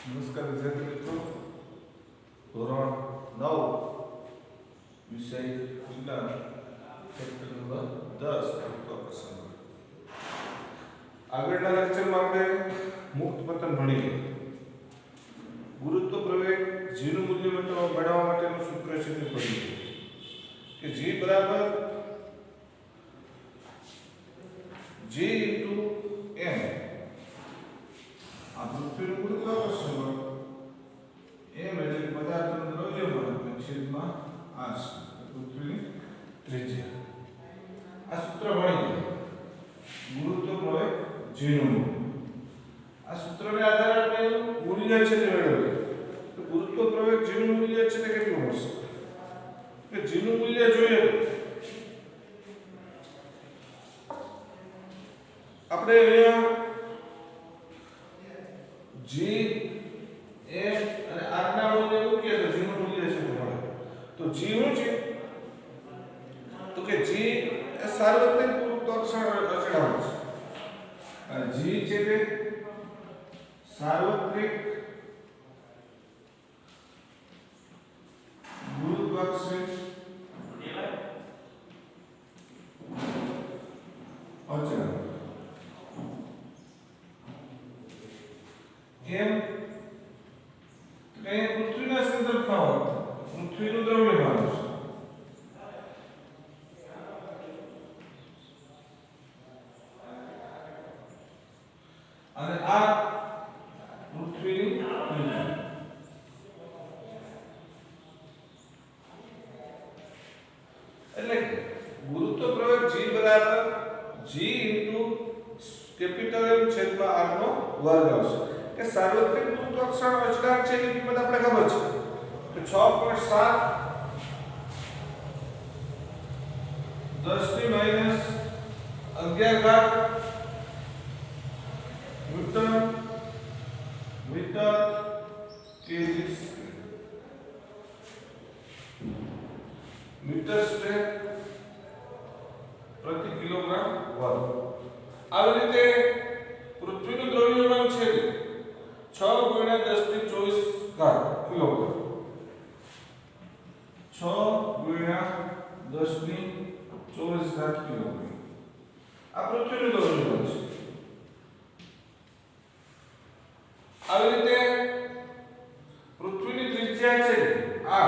નમસ્કાર વિદ્યાર્થી મિત્રો, ધોરણ 9 વિષય વિજ્ઞાન ચેપ્ટર નંબર 10 ગુરુત્વાકર્ષણ. આગળના લેક્ચરમાં આપણે મુક્ત પતન ભણીએ. ગુરુત્વ પ્રવેગ g નું મૂલ્ય મેળવવા માટેનું સૂત્ર છે તે ભણીએ કે g બરાબર g * m. આ પૃથ્વીનું ગુરુત્વાકર્ષણ બળ m એટલે પદાર્થનું દ્રવ્યમાન અને છેદમાં r પૃથ્વીની ત્રિજ્યા. આ સૂત્ર ભણીએ. ગુરુત્વ પ્રવેગ g નું મૂલ્ય. આ સૂત્રને આધારે આપણે મૂલ્ય છે તે મેળવીએ. તો ગુરુત્વ પ્રવેગ g નું મૂલ્ય છે તે કેટલું મળશે? કે g નું મૂલ્ય જોઈએ આપણે અહીંયા g m અને r ના મૂલ્ય મૂકીએ તો g નું મૂલ્ય છે તે મળે. તો g શું છે? તો કે g એ સાર્વત્રિક ગુરુત્વાકર્ષણ અચળાંક છે. અને g છે તે સાર્વત્રિક ગુરુત્વાકર્ષણ અચળાંક. એમ કે પૃથ્વીના સંદર્ભમાં હોય, પૃથ્વીનું દ્રવ્યમાન છે. અને આ પૃથ્વીની ત્રિજ્યા. એટલે કે ગુરુત્વ પ્રવેગ g બરાબર g કેપિટલ M છેદમાં r નો વર્ગ આવશે. કે સાર્વત્રિક ગુરુત્વાકર્ષણ અચળાંક છે એની કિંમત આપણે ખબર છે કે 6.7 10 ની -11 newton metre kg metre square પ્રતિ કિલોગ્રામ વર્ગ. આવી રીતે પૃથ્વીનું દ્રવ્યમાન છે 6 × 10⁻²4 કિલોગ્રામ. 6 × 10⁻²4 કિલોગ્રામ આ પૃથ્વીનું દ્રવ્યમાન છે. આવી રીતે પૃથ્વીની ત્રિજ્યા છે r,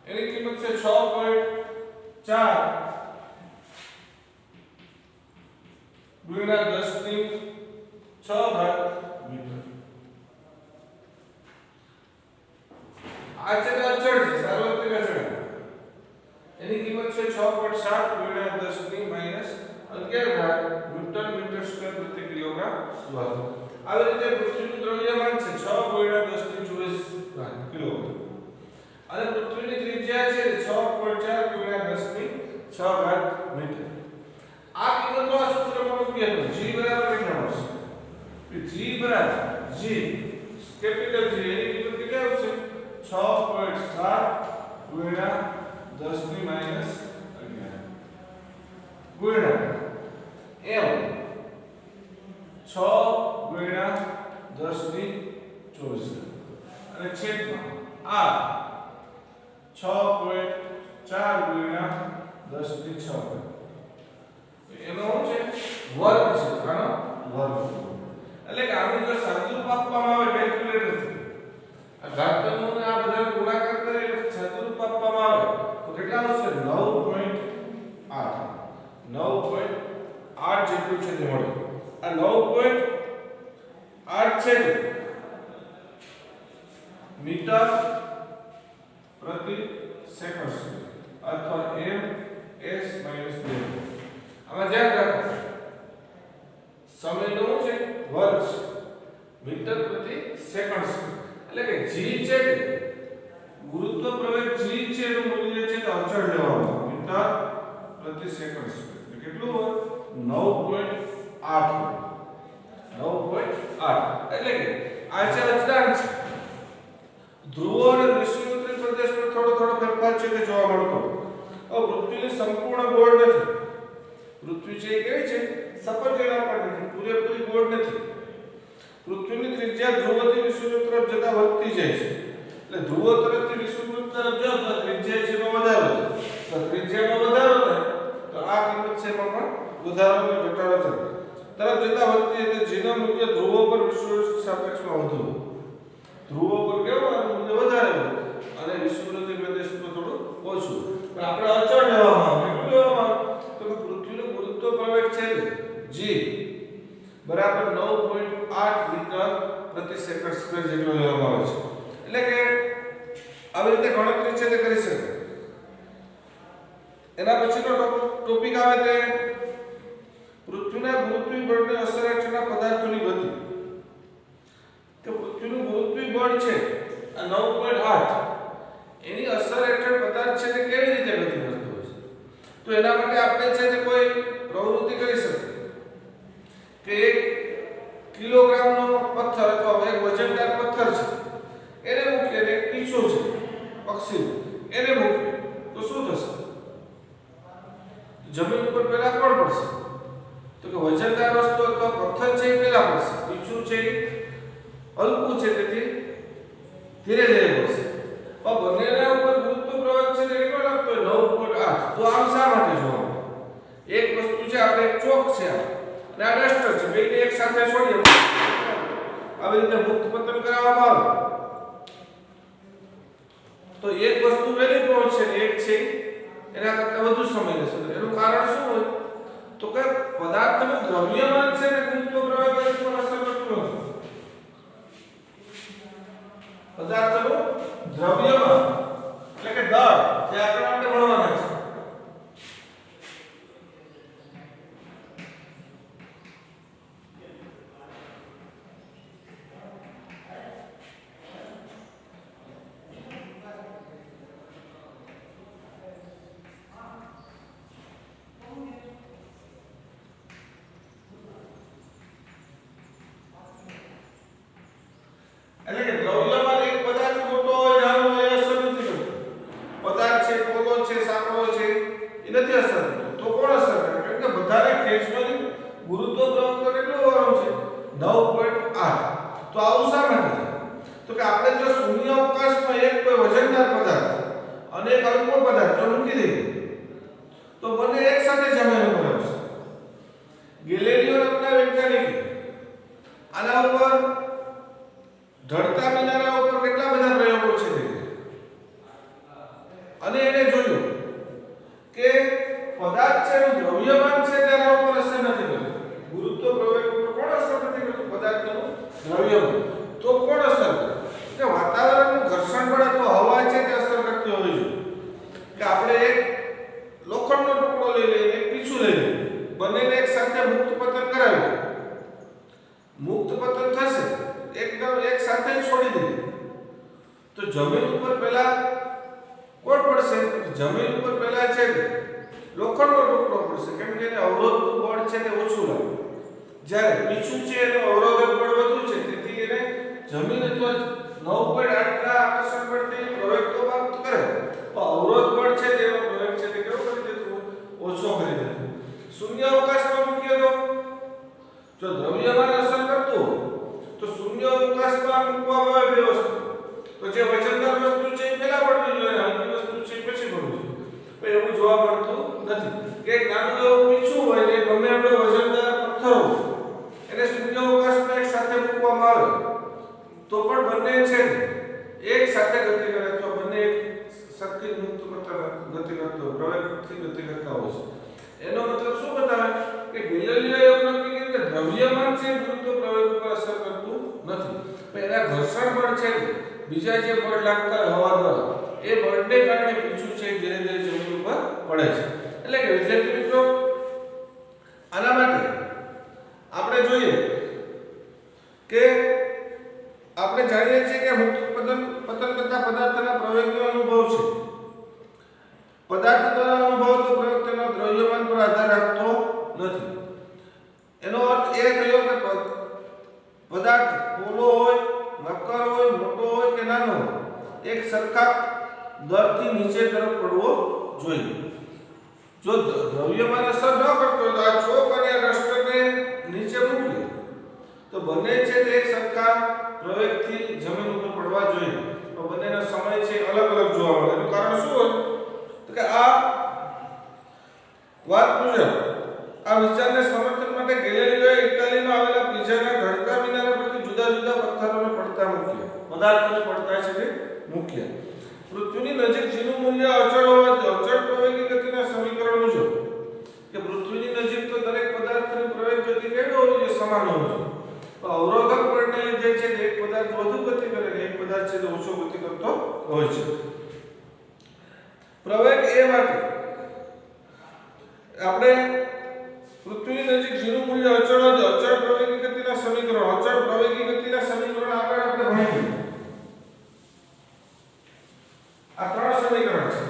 એની કિંમત છે 6.4 × 10⁶ મીટર. આ છે અચળ છે, સાર્વત્રિક અચળાંક. એની કિંમત છે 6.7 × 10⁻11 ન્યૂટન મીટર સ્ક્વેર પ્રતિ કિલોગ્રામ વર્ગ. આવી રીતે પૃથ્વીનું દ્રવ્યમાન છે 6 × 10⁻²4 કિલોગ્રામ. અને પૃથ્વીની ત્રિજ્યા છે 6.4 × 10⁶ મીટર. આ કિંમતો આ સૂત્રમાં મૂકીએ તો g બરાબર કેટલા મળશે? g બરાબર g કેપિટલ G એની કિંમત કેટલી આવશે? 6.7 × 10⁻11 ગુણ્યા m 6 × 10⁻²4 અને છેદમાં r 6.4 × 10⁶. એનો શું છે? વર્ગ છે. આનો વર્ગ. એટલે કે આનું જો સાદુરૂપ આપવામાં આવે કેલ્ક્યુલેટરથી, આ ઘાતાંકનું આ બધા ગુણાકાર કરે એટલે સાદુરૂપ આપવામાં આવે તો કેટલા આવશે? 9.8. 9.8 જેટલું છે તે મળે. આ 9.8 છે મીટર પ્રતિ સેકન્ડ અથવા m s - 2. આમાં ધ્યાન રાખો સમયનો છે વર્ગ છે, મીટર પ્રતિ સેકન્ડ. એટલે કે g છે ગુરુત્વ પ્રવેગ g છે એનું મૂલ્ય છે તો અચળ લેવાનું મીટર પ્રતિ સેકન્ડ. એટલે કેટલું હોય? 9.8. 9.8 એટલે કે આ છે અચળાંક છે. ધ્રુવો અને વિષુવવૃત્તીય પ્રદેશ પર થોડો ફેરફાર છે તે જોવા મળતો. હવે પૃથ્વીની સંપૂર્ણ ગોળ નથી. પૃથ્વી છે એ કેવી છે? સપાટીના પર નથી, પૂરેપૂરી ગોળ નથી. પૃથ્વીની ત્રિજ્યા ધ્રુવથી વિષુવવૃત્ત તરફ જતા વધતી જાય છે. એટલે ધ્રુવ તરફથી વિષુવવૃત્ત તરફ જાવ તો ત્રિજ્યા છે એમાં વધારો થાય. તો ત્રિજ્યામાં વધારો થાય તો આ કિંમત છે એમાં પણ વધારો અને ઘટાડો થાય. તરફ જતા વધતી એટલે જેનું મૂલ્ય ધ્રુવો પર વિષુવવૃત્ત સાપેક્ષમાં વધુ. ધ્રુવો પર કેવું મૂલ્ય વધારે હોય અને વિષુવવૃત્ત પ્રદેશમાં થોડું ઓછું. પણ આપણે અચળ લેવામાં આવે. કેટલું લેવામાં આવે? તો કે પૃથ્વીનો ગુરુત્વ પ્રવેગ છે g બરાબર 9.8 મીટર પ્રતિ સેકન્ડ સ્ક્વેર જેટલો લેવામાં આવે છે. એટલે કે આવી રીતે ગણતરી છે તે કરી શકાય. એના પછીનો ટોપિક આવે તે પૃથ્વીના ગુરુત્વીય બળને અસર હેઠળના પદાર્થોની ગતિ. કે પૃથ્વીનું ગુરુત્વીય બળ છે આ 9.8 એની અસર હેઠળ પદાર્થ છે તે કેવી રીતે ગતિ કરતો હોય છે? તો એના માટે આપણે છે તે કોઈ પ્રવૃત્તિ કરી શકીએ કે 1 કિલોગ્રામનો પથ્થર અથવા એક વજનદાર પથ્થર છે એને મૂકીએ અને એક પીછું છે પક્ષી એને મૂકીએ તો શું થશે? જમીન ઉપર પહેલા કોણ પડશે? તો કે વજનદાર વસ્તુ અથવા પથ્થર છે એ પહેલા પડશે. પીછું છે હલકું છે તેથી ધીરે ધીરે પડશે. પણ બંનેના ઉપર ગુરુત્વ પ્રવેગ છે તે કેટલો લાગતો હોય? 9.8. તો આમ શા માટે જોવાનું? એક વસ્તુ છે આપણે એક ચોક છે અને આ ડસ્ટર છે બેને એક સાથે છોડીએ આવી રીતે મુક્ત પતન કરાવવામાં આવે તો એક વસ્તુ વહેલી પહોંચે ને એક છે એના કરતા વધુ સમય લેશે. એનું કારણ શું હોય? તો કે પદાર્થનું દ્રવ્યમાન છે ને ગુરુત્વ પ્રવેગ પર અસર કરતું નથી. પદાર્થનું દ્રવ્યમાન એટલે કે દળ જે આપણે માટે ભણવાના છે. એટલે કે દ્રવ્યમાન એક પદાર્થ મોટો હોય નાનો હોય અસર નથી કરતો. પદાર્થ છે પોલો છે સાંકળો છે એ નથી અસર કરતો. તો કોણ અસર કરે? કારણ કે બધાને ખેંચવાની ગુરુત્વ પ્રવેગ તો કેટલો હોવાનો છે? 9.8. તો આવું શા માટે થાય? તો કે આપણે જો શૂન્ય અવકાશમાં એક કોઈ વજનદાર પદાર્થ અને એક હલકો પદાર્થ જો મૂકી દઈએ તો બંને એક સાથે જમીન ઉપર આવશે. ગેલેલિયો નામના વૈજ્ઞાનિકે આના ઉપર ઢળતા મિનારા ઉપર કેટલા બધા પ્રયોગો છે અને એને જોયું કે પદાર્થ છે એનું દ્રવ્યમાન છે તેના ઉપર અસર નથી કરતું. ગુરુત્વ પ્રવેગ ઉપર કોણ અસર નથી કરતું? પદાર્થનું દ્રવ્યમાન. તો કોણ અસર કરે? કે વાતાવરણનું ઘર્ષણ બળ અથવા હવા છે તે અસર કરતી હોવી જોઈએ. કે આપણે એક લોખંડનો ટુકડો લઈ લઈએ એક પીછું લઈ લઈએ બંનેને એક સાથે મુક્ત પતન કરાવીએ. મુક્ત પતન થશે એકદમ એક સાથે છોડી દઈએ તો જમીન ઉપર પહેલા કોણ પડશે? જમીન ઉપર પહેલા છે લોખંડનો ટુકડો પડશે કેમ કે એને અવરોધનું બળ છે તે ઓછું લાગે. જ્યારે પીછું છે એનું અવરોધક બળ વધુ છે તેથી એને જમીન અથવા 9.8 ના આકર્ષણ બળથી પ્રવેગ તો પ્રાપ્ત કરે પણ અવરોધ બળ છે તેનો પ્રવેગ છે તે કેવો કરી દેતું? ઓછો કરી દેતું. શૂન્ય અવકાશમાં મૂકીએ તો જો દ્રવ્યમાન અસર કરતું તો શૂન્ય અવકાશમાં મૂકવામાં આવે બે વસ્તુ. તો જે વજનદાર વસ્તુ છે એ પહેલા પડવી જોઈએ અને હલકી વસ્તુ છે એ પછી પડવી જોઈએ. પણ એવું જોવા મળતું નથી. કે નાનું એવું પીછું હોય ને ગમે એટલો વજનદાર પથ્થર હોય એને શૂન્ય અવકાશમાં એક સાથે મૂકવામાં આવે તો પણ બંને છે એક સાથે ગતિ કરે અથવા બંને સરખી મુક્ત ગતિ કરતો પ્રવેગથી ગતિ કરતા હોય છે. એનો મતલબ શું બતાવે કે ગેલિલિયોએ એવું નક્કી કર્યું કે દ્રવ્યમાન છે ગુરુત્વ પ્રવેગ ઉપર અસર કરતું નથી પણ એના ઘર્ષણ બળ છે બીજા જે બળ લાગતા હોય હવા દ્વારા એ બળને કારણે પીછું છે ધીરે ધીરે જમીન ઉપર પડે છે. એટલે કે વિદ્યાર્થી મિત્રો આના માટે આપણે જોઈએ કે આપણે જાણીએ છીએ કે મુક્ત પતન કરતા પદાર્થના પ્રવેગનો અનુભવ છે. પદાર્થ દ્વારા અનુભવતો પ્રવેગ તેના દ્રવ્યમાન પર આધાર રાખતો નથી. એનો અર્થ એ થયો કે પદાર્થ પોલો હોય નક્કર હોય મોટો હોય કે નાનો હોય એક સરખા દરથી નીચે તરફ પડવો જોઈએ. જો દ્રવ્યમાન અસર ન કરતો હોય તો આ ચોક અને રસ્ટરને નીચે મૂકીએ તો બંને છે તે એક આ વિચારને સમર્થન માટે ગેલિલિયોએ ઇટાલીમાં આવેલા પિઝાના ધડકા મિનારા પરથી જુદા જુદા પથ્થરોને પડતા મૂક્યા, પદાર્થોને પડતા છે તે મૂક્યા. પૃથ્વીની નજીક જેનું મૂલ્ય અચળ હોવાથી અચળ પ્રવેગી ગતિના સમીકરણ મુજબ કે પૃથ્વીની નજીક તો દરેક પદાર્થની પ્રવેગ ગતિ કેવી હોવી જોઈએ? સમાન હોવી જોઈએ. તો અવરોધક બળને લીધે છે એક પદાર્થ વધુ ગતિ કરે ને એક પદાર્થ છે તે ઓછો ગતિ કરતો હોય છે. પ્રવેગ એ માટે આપણે પૃથ્વીની નજીક જેનું મૂલ્ય અચળ હોય અચળ પ્રવેગી ગતિના સમીકરણ, અચળ પ્રવેગી ગતિના સમીકરણ આગળ આપણે ભણીશું. આ ત્રણ સમીકરણ છે.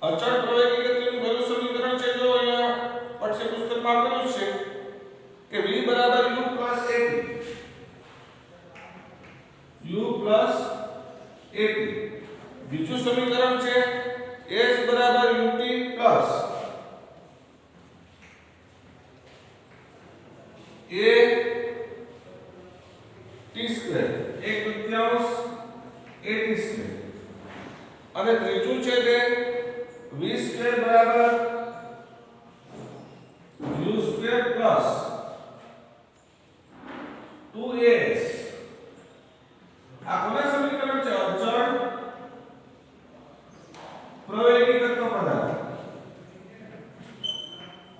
અચળ પ્રવેગી ગતિનું પહેલું સમીકરણ છે જો અહીંયા પાઠ્યપુસ્તકમાં આપેલું છે કે v u at u at. બીજું સમીકરણ છે s ut plus a t square, એક તૃતીયાંશ a t square. અને ત્રીજું છે તે v square બરાબર u square plus 2as. આ કોના સમીકરણ છે? અચળ પ્રવેગી ગતિનો પદાર્થ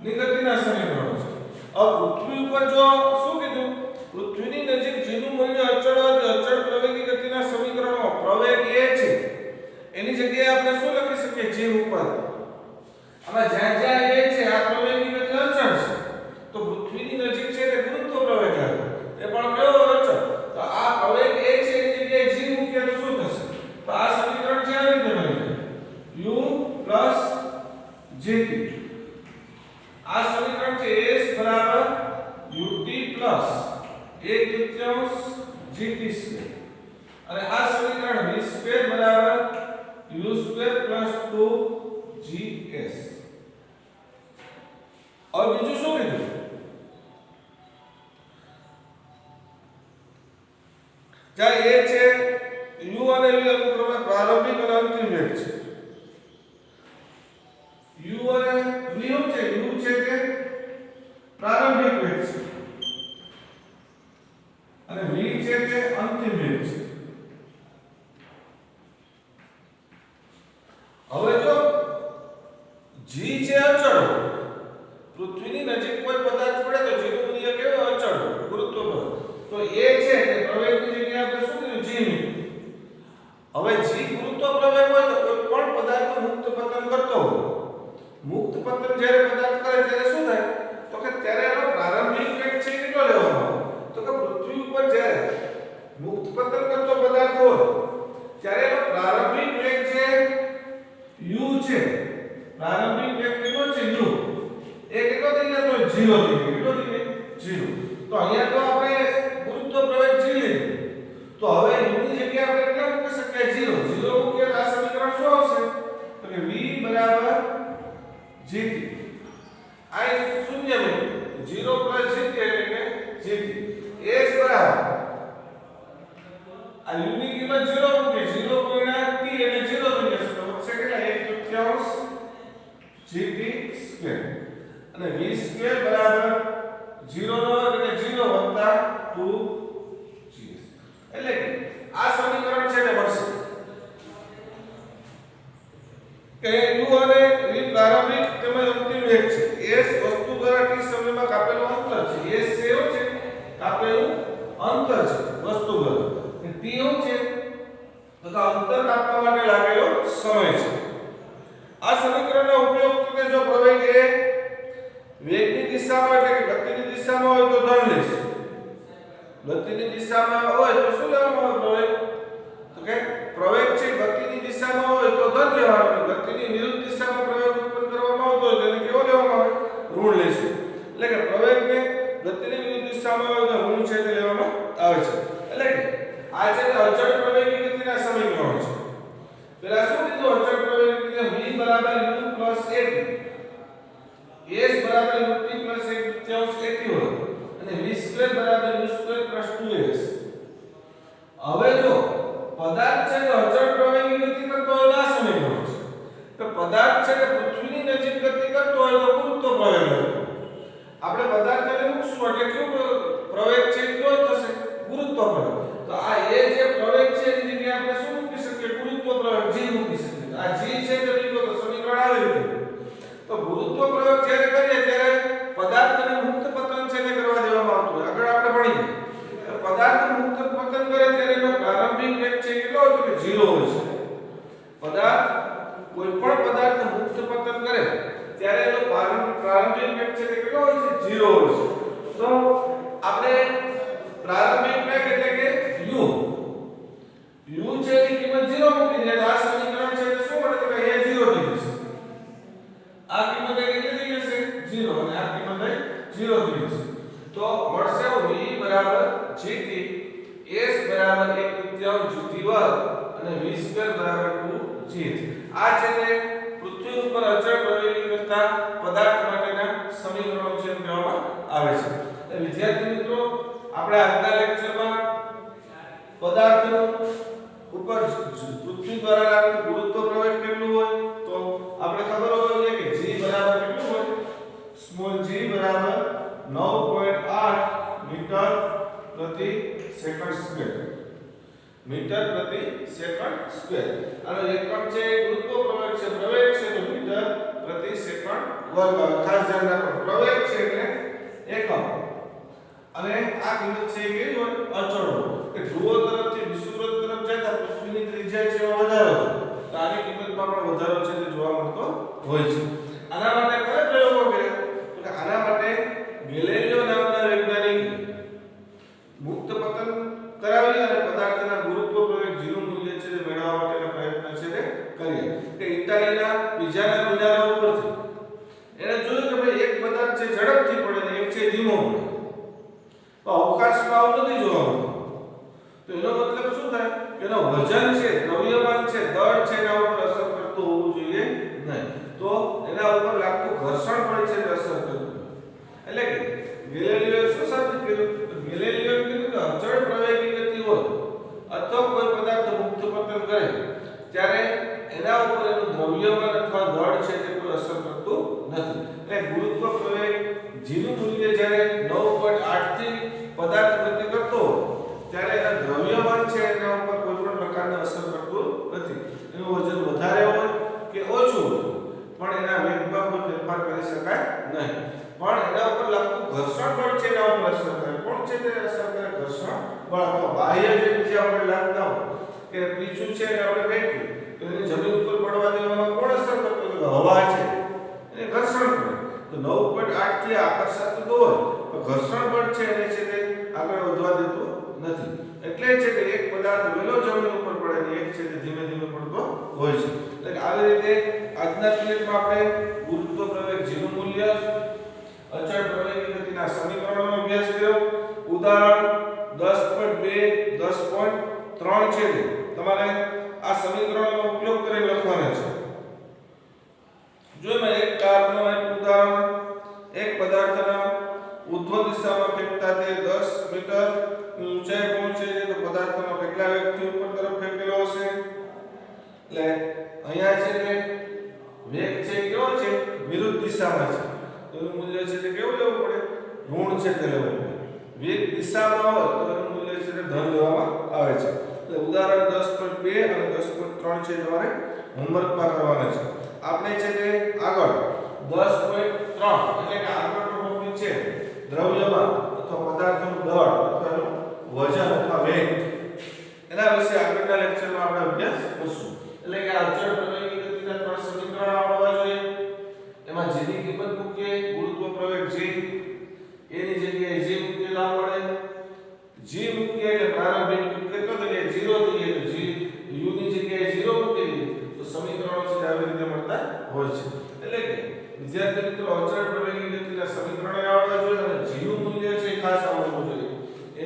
ની ગતિના સમીકરણો છે. હવે પૃથ્વી ઉપર જો શું કીધું? પૃથ્વીની નજીક જેનું મૂલ્ય અચળ હોય અચળ પ્રવેગી ગતિના સમીકરણો પ્રવેગ એ છે એની જગ્યાએ આપણે શું લખી શકીએ? g ઉપર. આમાં જ્યાં જ્યાં એ છે આ પ્રવેગી ગતિ અચળ છે તો પૃથ્વીની નજીક છે તે ગુરુત્વ પ્રવેગ આવે એ પણ કેવો અચળ. તો આ પ્રવેગ એ છે એની જગ્યાએ g મૂકીએ તો શું થશે? તો આ સમીકરણ છે આવી રીતે બની u plus gt. આ સમીકરણ છે s બરાબર ut plus 1/3 gt સ્ક્વેર. અને આ સમીકરણ v સ્ક્વેર બરાબર u સ્ક્વેર plus 2gs. હવે બીજું શું કીધું? જ્યાં a છે u અને v અનુક્રમે પ્રારંભિક અને અંતિમ વેગ છે. u અને v છે u છે કે પ્રારંભિક વેગ છે અને v છે કે અંતિમ વેગ છે. હવે જો g છે અચળ, પૃથ્વીની નજીક કોઈ પદાર્થ પડે તો g નું મૂલ્ય કેવું? અચળ, ગુરુત્વ બળ. તો a છે કે પ્રવેગની જગ્યાએ આપણે શું કીધું? g મૂક્યું. હવે g ગુરુત્વ પ્રવેગ હોય તો કોઈ પણ પદાર્થ મુક્ત પતન કરતો હોય, મુક્ત પતન જ્યારે પદાર્થ કરે ત્યારે શું થાય? તો કે ત્યારે એનો પ્રારંભિક વેગ છે કેટલો લેવાનો આવે? તો કે પૃથ્વી ઉપર જ્યારે મુક્ત પતન કરતો પદાર્થ હોય ત્યારે એનો પ્રારંભિક વેગ છે u છે. પ્રારંભિક વેગ કેટલો છે? u. એ કેટલો થઈ ગયો? તો 0 થઈ ગયો. કેટલો થઈ ગયો? 0. તો અહીંયા તો આપણે ગુરુત્વ પ્રવેગ g લીધું. તો હવે u ની જગ્યાએ આપણે કેટલા મૂકી શકીએ? 0. 0 મૂકીએ તો આ સમીકરણ શું આવશે? તો કે v બરાબર gt. આ શૂન્ય બન્યું. 0 plus gt એટલે કે gt. s બરાબર આ u ની કિંમત 0 મૂકીએ 0 ગુણ્યા t એટલે 0 થઈ જશે. તો વચ્ચે કેટલા? 1/3 gt સ્ક્વેર. અને v સ્ક્વેર બરાબર 0 નો વર્ગ એટલે 0 વત્તા 2gs. એટલે કે આ સમીકરણ છે તે મળશે કે u અને v પ્રારંભિક તેમજ અંતિમ વેગ છે. s વસ્તુ દ્વારા t સમયમાં કાપેલું અંતર છે. s છે એવું છે કાપેલું અંતર છે વસ્તુ દ્વારા. t એવું છે તો અંતર કાપવા માટે લાગેલો સમય છે. આ સમીકરણનો ઉપયોગ કરીને જો પ્રવેગ એ વેગની દિશામાં એટલે કે ગતિની દિશામાં હોય તો ધન લેશું. ગતિની દિશામાં હોય તો શું લેવામાં આવે? પ્રવેગ. તો કે પ્રવેગ છે ગતિની દિશામાં હોય તો ધન લેવાનો, ગતિની વિરુદ્ધ દિશામાં પ્રવેગ ઉત્પન્ન કરવામાં આવતો હોય તેને કેવો લેવામાં આવે? ઋણ લેશું. એટલે કે પ્રવેગને ગતિની વિરુદ્ધ દિશામાં હોય તો ઋણ છે તે લેવામાં આવે છે. એટલે કે આ છે અચળ પ્રવેગી ગતિના સમીકરણો છે. પેલા શું કીધું? અચળ પ્રવેગી ગતિ v બરાબર u plus at, s બરાબર ut plus 1/3 at હોય અને v સ્ક્વેર બરાબર u સ્ક્વેર plus 2s. હવે જો પદાર્થ છે કે અચળ પ્રવાહી ગતિ કરતો હોય આ સમીકરણ છે. તો પદાર્થ છે કે પૃથ્વીની નજીક ગતિ કરતો હોય તો ગુરુત્વ પ્રવેગ લખો. આપણે પદાર્થને મૂકશું એટલે કેવો પ્રવેગ છે કયો થશે? ગુરુત્વ પ્રવેગ. તો આ એ જે પ્રવેગ છે એની જગ્યાએ આપણે શું મૂકી શકીએ? ગુરુત્વ પ્રવેગ g મૂકી શકીએ. આ g છે તો લીધો તો સમીકરણ આવી ગયું. તો ગુરુત્વ પ્રવેગ જ્યારે કરીએ ત્યારે પદાર્થને મુક્ત પતન છે તે કરવા દેવામાં આવતું હોય. આગળ આપણે ભણીએ તો પદાર્થ મુક્ત પતન કરે ત્યારે એનો પ્રારંભિક વેગ છે કેટલો હોય તો કે 0 હોય છે. પદાર્થ કોઈ પણ પદાર્થ મુક્ત પતન કરે ત્યારે એનો પ્રારંભિક વેગ છે તે કેટલો હોય છે? 0 હોય છે. તો આપણે પ્રારંભિક વેગ એટલે કે u છે એની કિંમત 0 મૂકી દે તો આ સમીકરણ છે તે શું મળે તો કે એ 0 થઈ જશે. આ કિંમત કેટલી થઈ જશે? 0 અને આ કિંમત 0 થઈ જશે. તો મળશે v gt s 1/3 gt વર્ગ અને v² 2g. આ છે તે પૃથ્વી ઉપર અચળ પ્રવેગી કરતા પદાર્થ માટેના સમીકરણો છે એમ કહેવામાં આવે છે. તો વિદ્યાર્થી મિત્રો આપણે આજના લેક્ચરમાં પદાર્થનો ઉપર પૃથ્વી દ્વારા લાગતું ગુરુત્વ પ્રવેગ કેટલું હોય તો આપણે ખબર હોવી જોઈએ કે g બરાબર કેટલું હોય? સ્મોલ g બરાબર 9.8 મીટર પ્રતિ સેકન્ડ સ્ક્વેર. મીટર પ્રતિ સેકન્ડ સ્ક્વેર. આનો એકમ છે ગુરુત્વ પ્રવેગ છે, પ્રવેગ છે તો મીટર પ્રતિ સેકન્ડ વર્ગ. ખાસ ધ્યાન રાખો પ્રવેગ છે એટલે એકમ અને આ કિંમત છે કે અચળ હોય કે ધ્રુવો તરફથી વિષુવવૃત્ત તરફ જાય તો પૃથ્વીની ત્રિજ્યા છે વધારો તો આની કિંમતમાં પણ વધારો છે તે જોવા મળતો હોય છે. આના માટે કયા પ્રયોગો કર્યા તો કે આના માટે ગેલેલિયો નામના વૈજ્ઞાનિક મુક્ત પતન કરાવી અને પદાર્થના ગુરુત્વ પ્રવેગ જીનું મૂલ્ય છે તે મેળવવા માટેના પ્રયત્ન છે તે કર્યા. કે ઇટાલીના પિઝાના મિનારા ઉપરથી એને જોયું કે ભાઈ એક પદાર્થ છે ઝડપથી પડે ને એક છે ધીમો પડે. તો અવકાશમાં આવું નથી જોવા મળતું. તો એનો મતલબ શું થાય કે એનો વજન છે, દ્રવ્યમાન છે, દળ છે એના ઉપર અસર કરતું હોવું જોઈએ નહીં. તો એના ઉપર લાગતું ઘર્ષણ પણ છે તે અસર કરતું. એટલે કે ગેલેલિયોએ શું સાબિત કર્યું? તો ગેલેલિયોએ કીધું કે અચળ પ્રવેગી ગતિ હોય અથવા કોઈ પદાર્થ મુક્ત પતન કરે ત્યારે એના ઉપર એનું દ્રવ્યમાન અથવા દળ છે તે કોઈ અસર કરતું નથી. એટલે ગુરુત્વ પ્રવેગ જીનું મૂલ્ય જ્યારે 9.8 થી પદાર્થ ગતિ કરતો હોય ત્યારે એના દ્રવ્યમાન છે એના ઉપર કોઈ પણ પ્રકારની અસર કરતું નથી. એનું વજન વધારે હોય કે ઓછું હોય પણ એના વેગમાં કોઈ ફેરફાર કરી શકાય નહીં. પણ એના ઉપર લાગતું ઘર્ષણ બળ છે એના ઉપર અસર કરે. કોણ છે તે અસર કરે? ઘર્ષણ બળ. અથવા બાહ્ય જે બીજા આપણે લાગતા હોય કે પીછું છે એને આપણે ફેંકીએ તો એને જમીન ઉપર પડવા દેવામાં કોણ અસર કરતો? તો હવા છે એને ઘર્ષણ કરે. તો 9.8 થી આકર્ષાતું હોય તો ઘર્ષણ બળ છે એને છે તે આગળ વધવા દેતું નથી. એટલે છે કે એક પદાર્થ વેલો જમીન ઉપર પડે ને એક છે તે ધીમે ધીમે પડતો હોય છે. એટલે આવી રીતે આજના પીરિયડમાં આપણે ગુરુત્વ પ્રવેગ જીનું મૂલ્ય, અચળ પ્રવેગી ગતિના સમીકરણોનો અભ્યાસ કર્યો. ઉદાહરણ 10.2 10.3 છે તમારે આ સમીકરણોનો ઉપયોગ કરીને લખવાના છે. જો મેં એક કારનો એક ઉદાહરણ, એક પદાર્થના ઉર્ધ્વ દિશામાં ફેંકતા તે 10 મીટર ઊંચાઈ પહોંચે છે તો પદાર્થનો કેટલા વેગથી ઉપર તરફ ફેંકેલો હશે? એટલે અહીંયા છે તે વેગ છે કેવો છે? વિરુદ્ધ દિશામાં છે. તો એનું મૂલ્ય છે તે કેવું લેવું પડે? ઋણ છે તે લેવું પડે. વેગ દિશામાં હોય તો એનું મૂલ્ય છે તે ધન લેવામાં આવે છે. એટલે ઉદાહરણ 10.2 અને 10.3 છે તમારે હોમવર્કમાં કરવાના છે. આપણે છે તે આગળ 10.3 એટલે કે આગળનો ટોપિક છે દ્રવ્યમાન અથવા પદાર્થનું દળ અથવા એનું વજન અથવા વેગ. એના વિશે આગળના લેક્ચરમાં આપણે અભ્યાસ કરશું. એટલે કે અચળ પ્રવેગી ગતિના ત્રણ સમીકરણ આવડવા જોઈએ. એમાં g ની કિંમત મૂકીએ, ગુરુત્વ પ્રવેગ g એની જગ્યાએ g મૂકીએ ના પડે. g મૂકીએ એટલે પ્રારંભિક કેટલો થઈ જાય? 0 થઈ જાય. તો g u ની જગ્યાએ 0 મૂકી દઈએ તો સમીકરણો છે આવી રીતે મળતા હોય છે. એટલે કે વિદ્યાર્થી મિત્રો અચળ પ્રવેગી ગતિના સમીકરણો આવડવા જોઈએ અને g નું મૂલ્ય છે ખાસ આવડવું જોઈએ.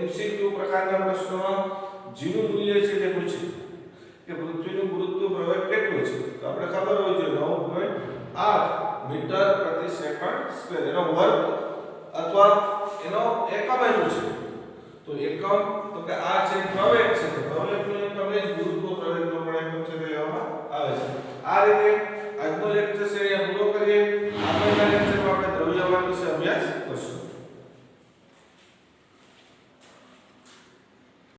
MCQ પ્રકારના પ્રશ્નોમાં g નું મૂલ્ય છે તે પૂછે કે પૃથ્વીનું ગુરુત્વ પ્રવેગ કેટલું છે? તો આપણે ખબર હોય છે 9.8 મીટર પ્રતિ સેકન્ડ સ્ક્વેર. એનો વર્ગ અથવા એનો એકમ એનું છે. તો એકમ તો કે આ છે પ્રવેગ છે